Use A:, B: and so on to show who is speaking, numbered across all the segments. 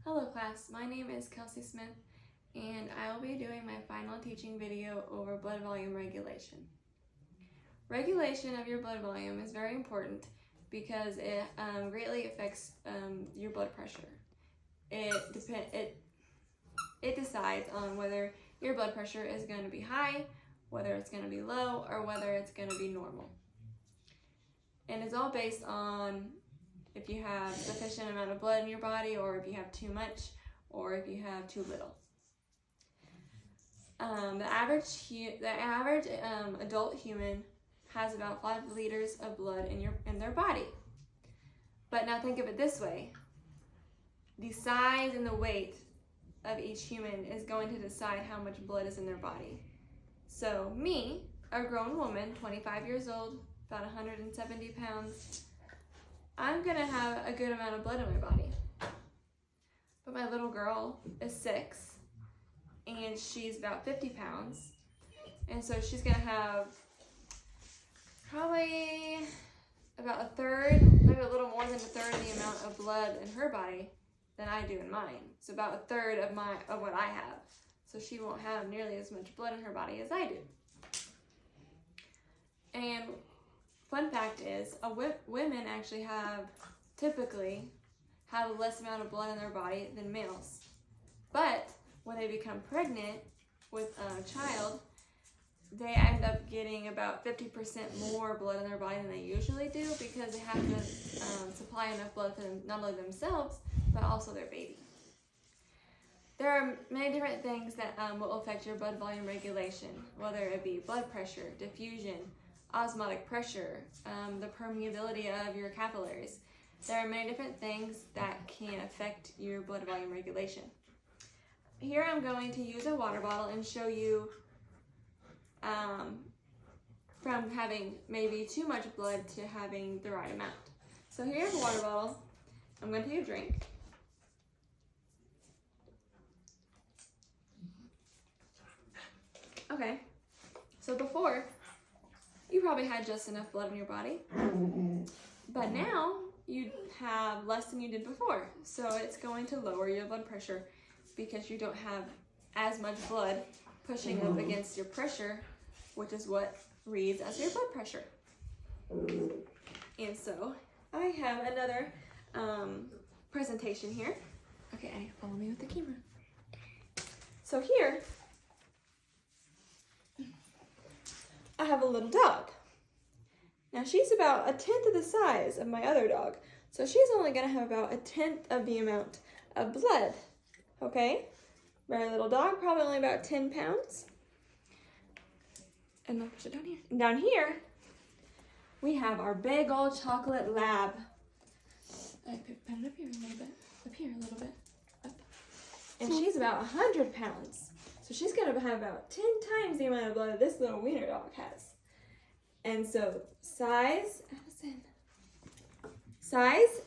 A: Hello class, my name is Kelsey Smith and I will be doing my final teaching video over blood volume regulation. Regulation of your blood volume is very important because it greatly affects your blood pressure. It decides on whether your blood pressure is going to be high, whether it's going to be low, or whether it's going to be normal. And it's all based on if you have sufficient amount of blood in your body, or if you have too much, or if you have too little. The average adult human has about 5 liters of blood in their body. But now think of it this way: the size and the weight of each human is going to decide how much blood is in their body. So me, a grown woman, 25 years old, about 170 pounds, I'm gonna have a good amount of blood in my body. But my little girl is 6 and she's about 50 pounds. And so she's gonna have probably about a third, maybe a little more than a third of the amount of blood in her body than I do in mine. So about a third of what I have. So she won't have nearly as much blood in her body as I do. And fun fact is, women actually typically have a less amount of blood in their body than males. But when they become pregnant with a child, they end up getting about 50% more blood in their body than they usually do, because they have to supply enough blood for them, not only themselves, but also their baby. There are many different things that will affect your blood volume regulation, whether it be blood pressure, diffusion, osmotic pressure, the permeability of your capillaries. There are many different things that can affect your blood volume regulation. Here I'm going to use a water bottle and show you from having maybe too much blood to having the right amount. So here's a water bottle. I'm going to take a drink. Okay, so before, you probably had just enough blood in your body, but now you have less than you did before. So it's going to lower your blood pressure because you don't have as much blood pushing up against your pressure, which is what reads as your blood pressure. And so I have another presentation here. Okay, Annie, follow me with the camera. So here, I have a little dog. Now she's about 1/10 of the size of my other dog. So she's only gonna have about 1/10 of the amount of blood, okay? Very little dog, probably only about 10 pounds. And I'll push it down here. And down here, we have our big old chocolate lab. I put it up here a little bit, up here a little bit, up. And she's about 100 pounds. So she's gonna have about 10 times the amount of blood that this little wiener dog has. And so size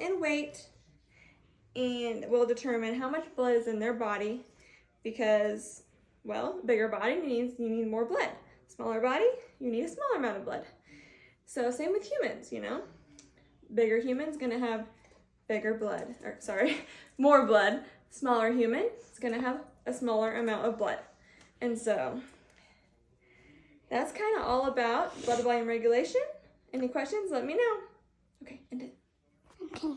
A: and weight and will determine how much blood is in their body, because, well, bigger body means you need more blood. Smaller body, you need a smaller amount of blood. So same with humans, you know. Bigger human's gonna have more blood. Smaller human is gonna have a smaller amount of blood. And so that's kind of all about blood volume regulation. Any questions? Let me know. Okay, end it.
B: Okay.